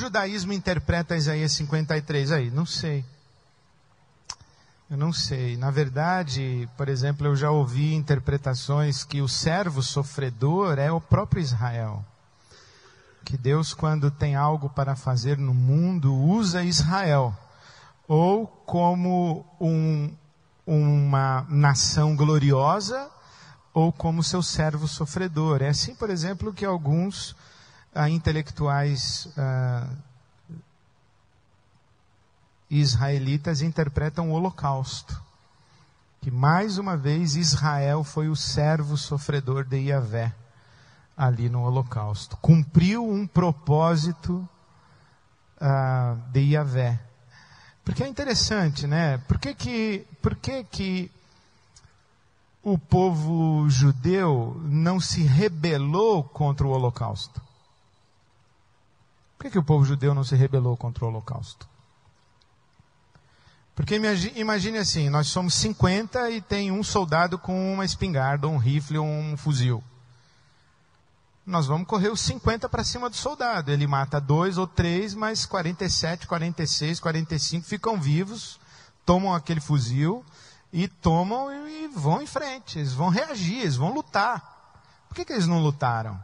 judaísmo interpreta Isaías 53 aí? Não sei. Eu não sei. Na verdade, por exemplo, eu já ouvi interpretações que o servo sofredor é o próprio Israel. Que Deus, quando tem algo para fazer no mundo, usa Israel. Ou como uma nação gloriosa, ou como seu servo sofredor. É assim, por exemplo, que alguns intelectuais israelitas interpretam o Holocausto. Que mais uma vez Israel foi o servo sofredor de Yahvé ali no Holocausto. Cumpriu um propósito de Yahvé. Porque é interessante, né? Por que o povo judeu não se rebelou contra o Holocausto? Por que o povo judeu não se rebelou contra o Holocausto? Porque imagine assim, nós somos 50 e tem um soldado com uma espingarda, um rifle ou um fuzil. Nós vamos correr os 50 para cima do soldado. Ele mata 2 ou 3, mas 47, 46, 45 ficam vivos, tomam aquele fuzil e vão em frente. Eles vão reagir, eles vão lutar. Por que eles não lutaram?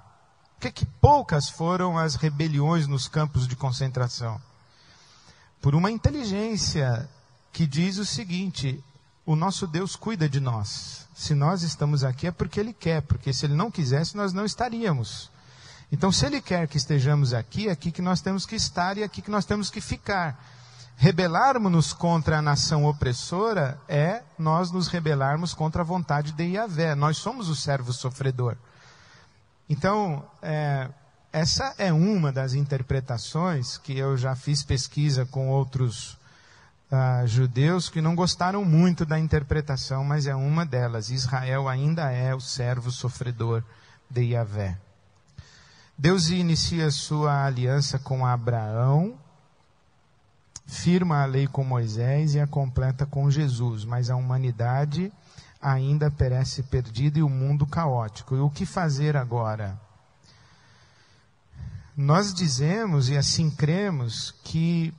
Por que poucas foram as rebeliões nos campos de concentração? Por uma inteligência que diz o seguinte: o nosso Deus cuida de nós. Se nós estamos aqui é porque Ele quer, porque se Ele não quisesse nós não estaríamos. Então se Ele quer que estejamos aqui, é aqui que nós temos que estar e é aqui que nós temos que ficar. Rebelarmos-nos contra a nação opressora é nós nos rebelarmos contra a vontade de Yahvé. Nós somos o servo sofredor. Então, essa é uma das interpretações que eu já fiz pesquisa com outros judeus que não gostaram muito da interpretação, mas é uma delas. Israel ainda é o servo sofredor de Yahvé. Deus inicia sua aliança com Abraão, firma a lei com Moisés e a completa com Jesus, mas a humanidade ainda perece perdida e o mundo caótico. E o que fazer agora? Nós dizemos e assim cremos que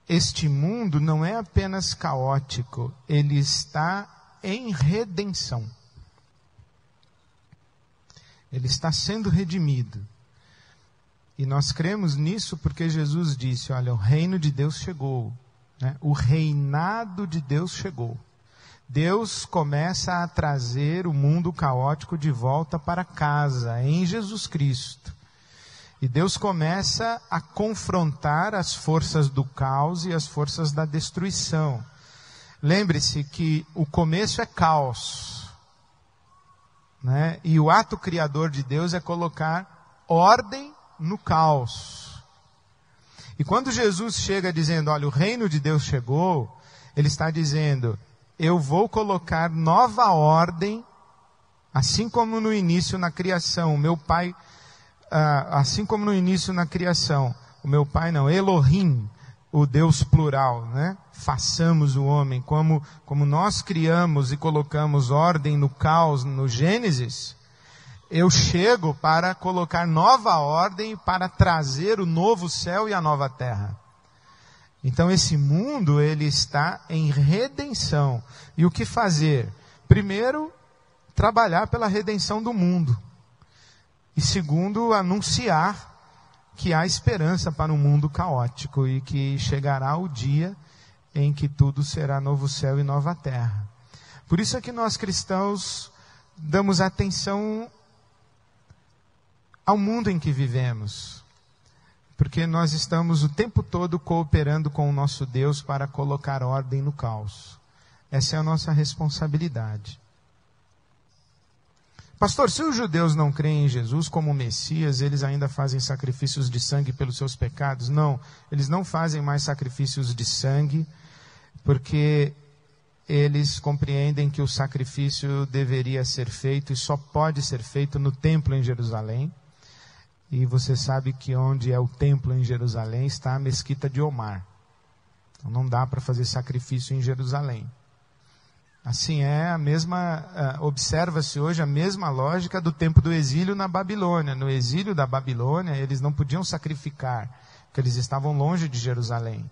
este mundo não é apenas caótico, ele está em redenção. Ele está sendo redimido. E nós cremos nisso porque Jesus disse, olha, o reino de Deus chegou, né? O reinado de Deus chegou. Deus começa a trazer o mundo caótico de volta para casa, em Jesus Cristo. E Deus começa a confrontar as forças do caos e as forças da destruição. Lembre-se que o começo é caos, né? E o ato criador de Deus é colocar ordem no caos. E quando Jesus chega dizendo, olha, o reino de Deus chegou, Ele está dizendo, eu vou colocar nova ordem, assim como no início na criação, meu Pai... assim como no início na criação, o meu Pai não, Elohim, o Deus plural, né? Façamos o homem, como nós criamos e colocamos ordem no caos, no Gênesis, eu chego para colocar nova ordem, para trazer o novo céu e a nova terra. Então esse mundo, ele está em redenção. E o que fazer? Primeiro, trabalhar pela redenção do mundo. E segundo, anunciar que há esperança para um mundo caótico e que chegará o dia em que tudo será novo céu e nova terra. Por isso é que nós cristãos damos atenção ao mundo em que vivemos. Porque nós estamos o tempo todo cooperando com o nosso Deus para colocar ordem no caos. Essa é a nossa responsabilidade. Pastor, se os judeus não creem em Jesus como Messias, eles ainda fazem sacrifícios de sangue pelos seus pecados? Não, eles não fazem mais sacrifícios de sangue, porque eles compreendem que o sacrifício deveria ser feito e só pode ser feito no templo em Jerusalém. E você sabe que onde é o templo em Jerusalém está a mesquita de Omar. Então não dá para fazer sacrifício em Jerusalém. Assim é a mesma, observa-se hoje a mesma lógica do tempo do exílio na Babilônia. No exílio da Babilônia, eles não podiam sacrificar. porque eles estavam longe de Jerusalém.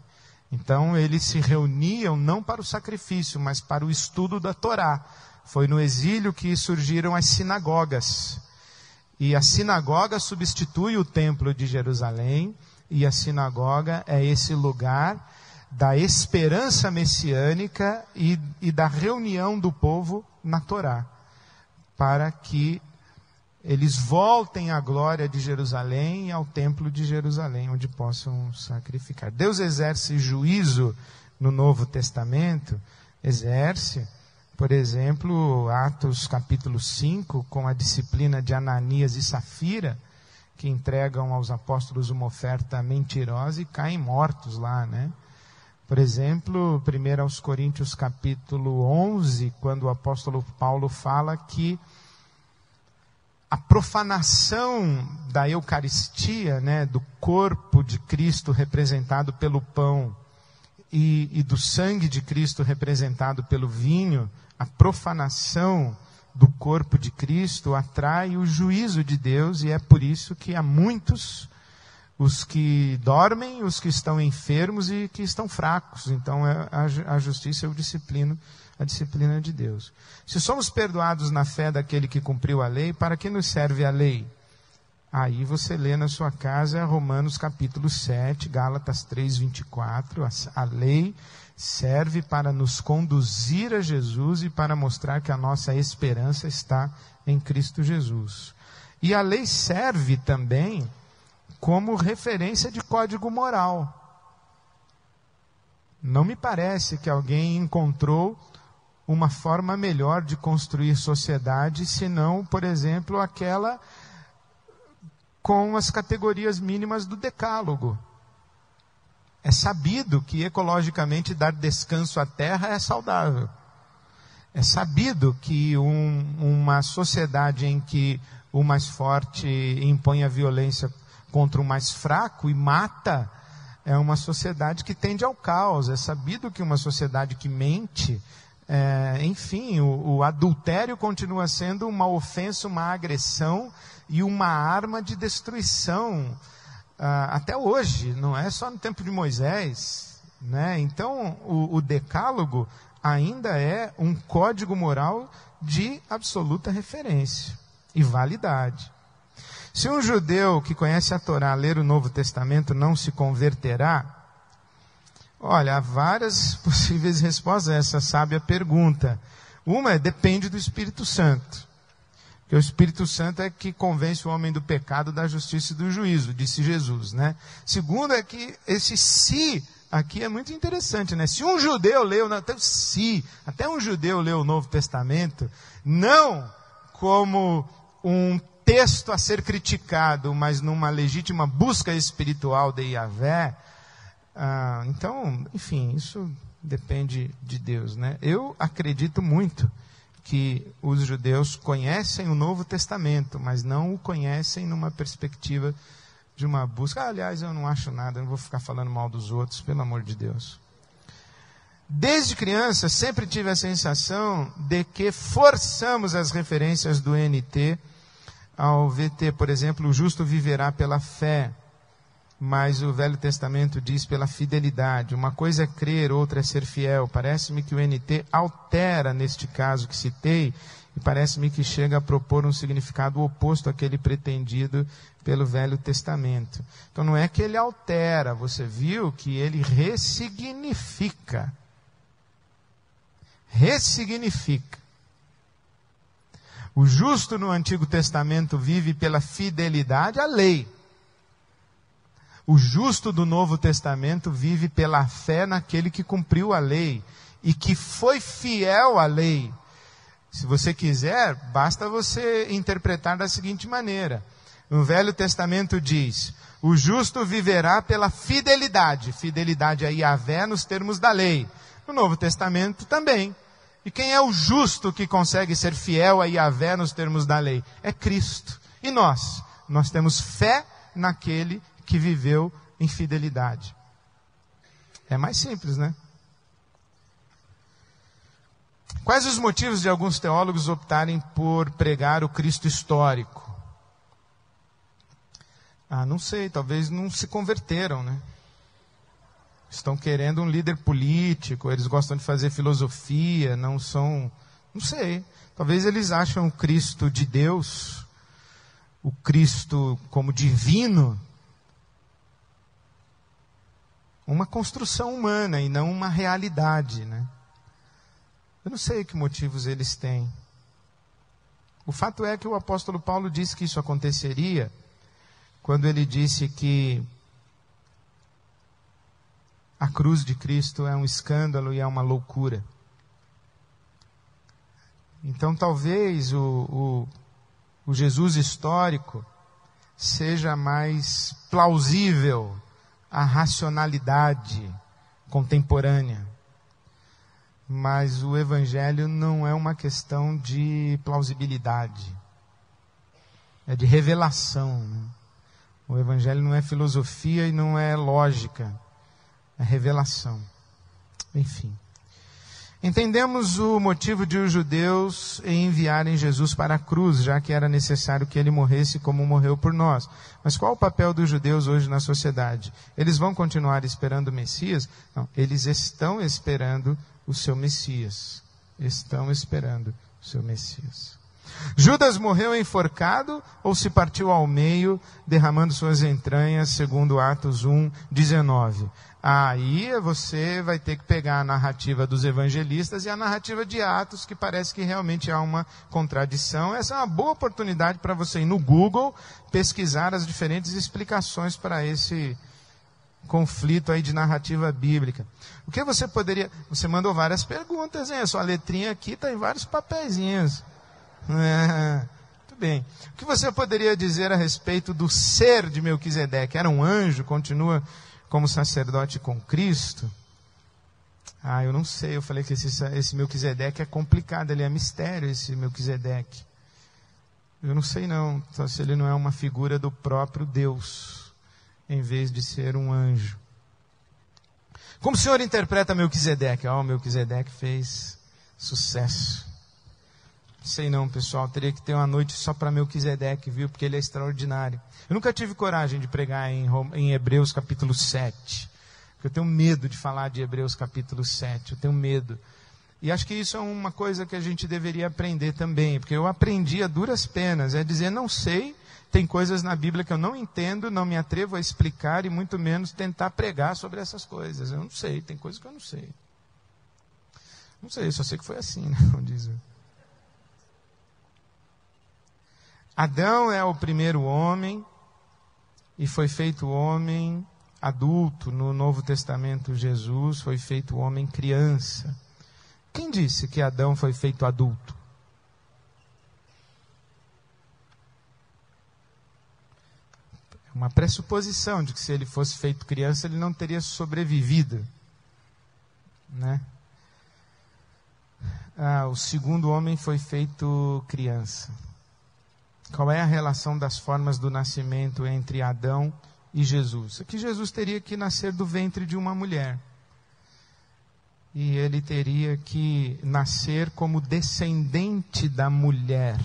Então eles se reuniam não para o sacrifício, mas para o estudo da Torá. Foi no exílio que surgiram as sinagogas. E a sinagoga substitui o templo de Jerusalém, e a sinagoga é esse lugar da esperança messiânica e da reunião do povo na Torá, para que eles voltem à glória de Jerusalém e ao templo de Jerusalém, onde possam sacrificar. Deus exerce juízo no Novo Testamento, exerce, por exemplo, Atos capítulo 5, com a disciplina de Ananias e Safira, que entregam aos apóstolos uma oferta mentirosa e caem mortos lá, né? Por exemplo, 1 aos Coríntios capítulo 11, quando o apóstolo Paulo fala que a profanação da Eucaristia, né, do corpo de Cristo representado pelo pão e do sangue de Cristo representado pelo vinho, a profanação do corpo de Cristo atrai o juízo de Deus, e é por isso que há muitos, os que dormem, os que estão enfermos e que estão fracos. Então a justiça é a disciplina de Deus. Se somos perdoados na fé daquele que cumpriu a lei, para que nos serve a lei? Aí você lê na sua casa Romanos capítulo 7, Gálatas 3, 24. A lei serve para nos conduzir a Jesus e para mostrar que a nossa esperança está em Cristo Jesus. E a lei serve também como referência de código moral. Não me parece que alguém encontrou uma forma melhor de construir sociedade, senão, por exemplo, aquela com as categorias mínimas do decálogo. É sabido que ecologicamente dar descanso à terra é saudável. É sabido que uma sociedade em que o mais forte impõe a violência contra o mais fraco e mata, é uma sociedade que tende ao caos. É sabido que uma sociedade que mente, enfim, o adultério continua sendo uma ofensa, uma agressão e uma arma de destruição, até hoje, não é só no tempo de Moisés, né? Então o decálogo ainda é um código moral de absoluta referência e validade. Se um judeu que conhece a Torá ler o Novo Testamento não se converterá, olha, há várias possíveis respostas a essa sábia pergunta. Uma é, depende do Espírito Santo. Porque o Espírito Santo é que convence o homem do pecado, da justiça e do juízo, disse Jesus, né? Segundo é que esse se aqui é muito interessante, né? Se um judeu leu, até um judeu leu o Novo Testamento, não como um texto a ser criticado, mas numa legítima busca espiritual de Yahvé, então, enfim, isso depende de Deus, né? Eu acredito muito que os judeus conhecem o Novo Testamento, mas não o conhecem numa perspectiva de uma busca. Aliás, eu não acho nada, eu não vou ficar falando mal dos outros, pelo amor de Deus. Desde criança, sempre tive a sensação de que forçamos as referências do NT ao VT. Por exemplo, o justo viverá pela fé, mas o Velho Testamento diz pela fidelidade. Uma coisa é crer, outra é ser fiel. Parece-me que o NT altera neste caso que citei, e parece-me que chega a propor um significado oposto àquele pretendido pelo Velho Testamento. Então não é que ele altera, você viu que ele ressignifica. Ressignifica. O justo no Antigo Testamento vive pela fidelidade à lei. O justo do Novo Testamento vive pela fé naquele que cumpriu a lei e que foi fiel à lei. Se você quiser, basta você interpretar da seguinte maneira. No Velho Testamento diz, o justo viverá pela fidelidade. Fidelidade a Yahvé nos termos da lei. No Novo Testamento também. E quem é o justo que consegue ser fiel a Yahvé nos termos da lei? É Cristo. E nós? Nós temos fé naquele que viveu em fidelidade. É mais simples, né? Quais os motivos de alguns teólogos optarem por pregar o Cristo histórico? Não sei, talvez não se converteram, né? Estão querendo um líder político, eles gostam de fazer filosofia, não sei. Talvez eles acham o Cristo de Deus, o Cristo como divino, uma construção humana e não uma realidade, né? Eu não sei que motivos eles têm. O fato é que o apóstolo Paulo disse que isso aconteceria quando ele disse que a cruz de Cristo é um escândalo e é uma loucura. Então talvez o Jesus histórico seja mais plausível à racionalidade contemporânea. Mas o Evangelho não é uma questão de plausibilidade. É de revelação, né? O Evangelho não é filosofia e não é lógica. É revelação. Enfim. Entendemos o motivo de os judeus enviarem Jesus para a cruz, já que era necessário que ele morresse como morreu por nós. Mas qual o papel dos judeus hoje na sociedade? Eles vão continuar esperando o Messias? Não, eles estão esperando o seu Messias. Estão esperando o seu Messias. Judas morreu enforcado ou se partiu ao meio, derramando suas entranhas, segundo Atos 1:19. Aí você vai ter que pegar a narrativa dos evangelistas e a narrativa de Atos, que parece que realmente há uma contradição. Essa é uma boa oportunidade para você ir no Google, pesquisar as diferentes explicações para esse conflito aí de narrativa bíblica. O que você poderia... Você mandou várias perguntas, hein? A sua letrinha aqui está em vários papeizinhos. Muito bem. O que você poderia dizer a respeito do ser de Melquisedeque? Era um anjo, continua como sacerdote com Cristo? Eu não sei. Eu falei que esse Melquisedeque é complicado, ele é mistério, esse Melquisedeque. Eu não sei não, só se ele não é uma figura do próprio Deus, em vez de ser um anjo. Como o senhor interpreta Melquisedeque? Melquisedeque fez sucesso. Sei não, pessoal, teria que ter uma noite só para Melquisedeque, viu? Porque ele é extraordinário. Eu nunca tive coragem de pregar em Hebreus capítulo 7. Porque eu tenho medo de falar de Hebreus capítulo 7. Eu tenho medo. E acho que isso é uma coisa que a gente deveria aprender também. Porque eu aprendi a duras penas. É dizer, não sei, tem coisas na Bíblia que eu não entendo, não me atrevo a explicar e muito menos tentar pregar sobre essas coisas. Eu não sei, tem coisas que eu não sei. Não sei, só sei que foi assim, né? Como diz o... Adão é o primeiro homem e foi feito homem adulto. No Novo Testamento, Jesus foi feito homem criança. Quem disse que Adão foi feito adulto? É uma pressuposição de que se ele fosse feito criança, ele não teria sobrevivido, né? O segundo homem foi feito criança. Qual é a relação das formas do nascimento entre Adão e Jesus? É que Jesus teria que nascer do ventre de uma mulher. E ele teria que nascer como descendente da mulher.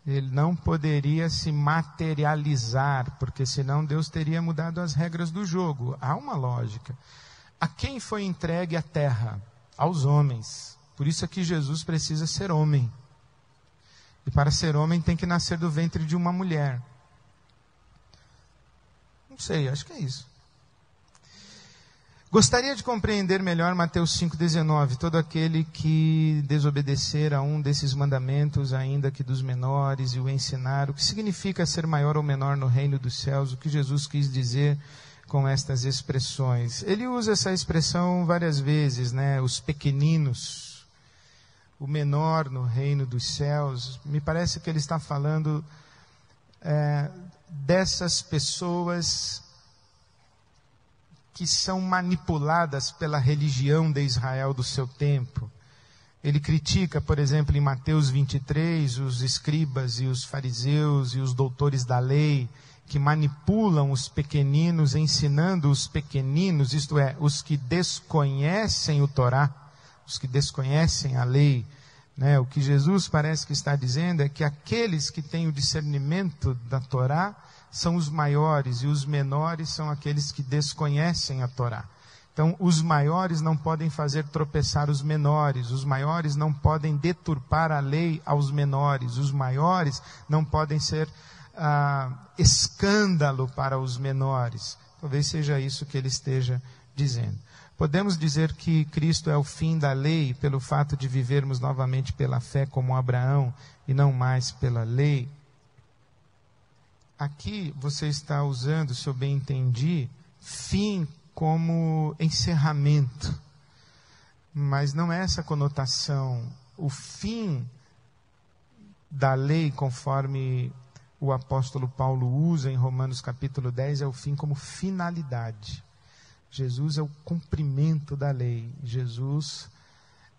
Ele não poderia se materializar, porque senão Deus teria mudado as regras do jogo. Há uma lógica. A quem foi entregue a terra? Aos homens. Por isso é que Jesus precisa ser homem. E para ser homem tem que nascer do ventre de uma mulher. Não sei, acho que é isso. Gostaria de compreender melhor Mateus 5,19. Todo aquele que desobedecer a um desses mandamentos, ainda que dos menores, e o ensinar, o que significa ser maior ou menor no reino dos céus, o que Jesus quis dizer com estas expressões. Ele usa essa expressão várias vezes, né? Os pequeninos. O menor no reino dos céus. Me parece que ele está falando dessas pessoas que são manipuladas pela religião de Israel do seu tempo. Ele critica, por exemplo, em Mateus 23, os escribas e os fariseus e os doutores da lei, que manipulam os pequeninos, ensinando os pequeninos, isto é, os que desconhecem o Torá, os que desconhecem a lei, né? O que Jesus parece que está dizendo é que aqueles que têm o discernimento da Torá são os maiores, e os menores são aqueles que desconhecem a Torá. Então, os maiores não podem fazer tropeçar os menores, os maiores não podem deturpar a lei aos menores, os maiores não podem ser escândalo para os menores. Talvez seja isso que ele esteja dizendo. Podemos dizer que Cristo é o fim da lei pelo fato de vivermos novamente pela fé como Abraão e não mais pela lei. Aqui você está usando, se eu bem entendi, fim como encerramento. Mas não é essa conotação. O fim da lei, conforme o apóstolo Paulo usa em Romanos capítulo 10, é o fim como finalidade. Jesus é o cumprimento da lei. Jesus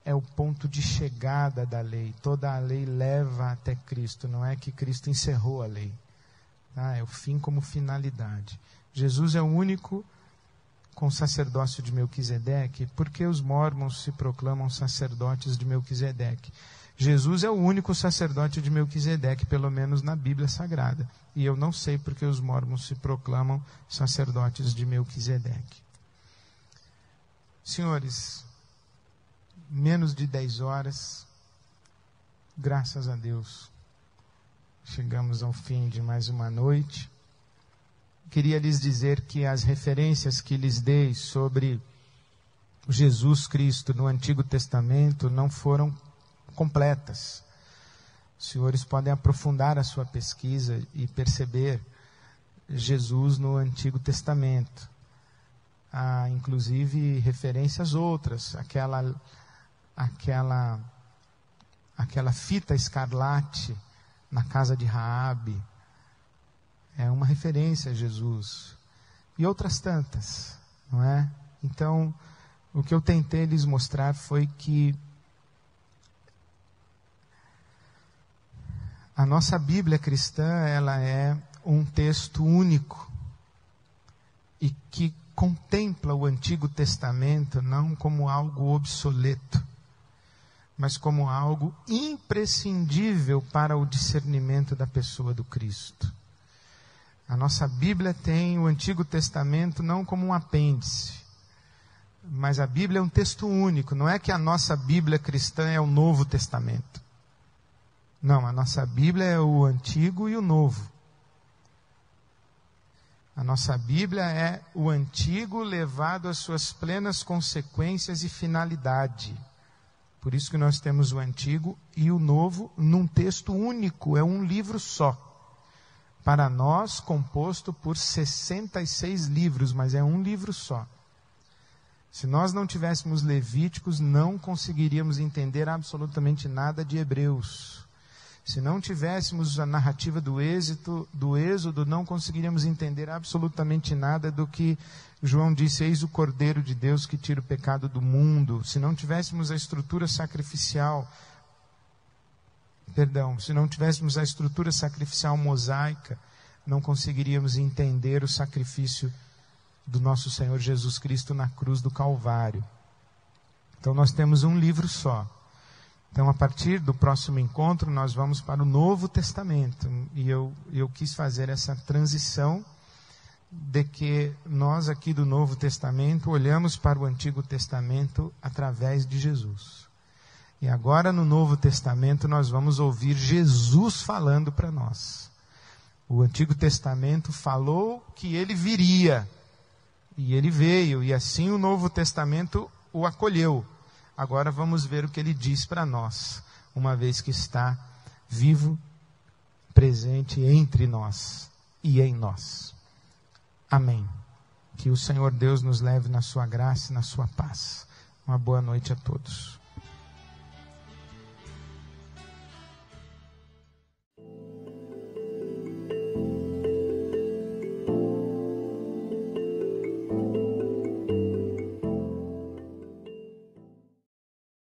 é o ponto de chegada da lei. Toda a lei leva até Cristo. Não é que Cristo encerrou a lei. É o fim como finalidade. Jesus é o único com sacerdócio de Melquisedeque, porque os mórmons se proclamam sacerdotes de Melquisedeque. Jesus é o único sacerdote de Melquisedeque, pelo menos na Bíblia Sagrada. E eu não sei porque os mórmons se proclamam sacerdotes de Melquisedeque. Senhores, menos de 10 horas, graças a Deus, chegamos ao fim de mais uma noite. Queria lhes dizer que as referências que lhes dei sobre Jesus Cristo no Antigo Testamento não foram completas. Os senhores podem aprofundar a sua pesquisa e perceber Jesus no Antigo Testamento. Há inclusive referências outras, aquela fita escarlate na casa de Raabe, é uma referência a Jesus, e outras tantas, não é? Então, o que eu tentei lhes mostrar foi que a nossa Bíblia cristã, ela é um texto único, e que contempla o Antigo Testamento não como algo obsoleto, mas como algo imprescindível para o discernimento da pessoa do Cristo. A nossa Bíblia tem o Antigo Testamento não como um apêndice, mas a Bíblia é um texto único. Não é que a nossa Bíblia cristã é o Novo Testamento. Não, a nossa Bíblia é o Antigo e o Novo. A nossa Bíblia é o Antigo levado às suas plenas consequências e finalidade. Por isso que nós temos o Antigo e o Novo num texto único, é um livro só. Para nós, composto por 66 livros, mas é um livro só. Se nós não tivéssemos Levíticos, não conseguiríamos entender absolutamente nada de Hebreus. Se não tivéssemos a narrativa do Êxodo, não conseguiríamos entender absolutamente nada do que João disse: eis o Cordeiro de Deus que tira o pecado do mundo. Se não tivéssemos a estrutura sacrificial, se não tivéssemos a estrutura sacrificial mosaica, não conseguiríamos entender o sacrifício do nosso Senhor Jesus Cristo na cruz do Calvário. Então nós temos um livro só. Então, a partir do próximo encontro, nós vamos para o Novo Testamento. E eu quis fazer essa transição de que nós aqui do Novo Testamento olhamos para o Antigo Testamento através de Jesus. E agora no Novo Testamento nós vamos ouvir Jesus falando para nós. O Antigo Testamento falou que ele viria. E ele veio. E assim o Novo Testamento o acolheu. Agora vamos ver o que ele diz para nós, uma vez que está vivo, presente entre nós e em nós. Amém. Que o Senhor Deus nos leve na sua graça e na sua paz. Uma boa noite a todos.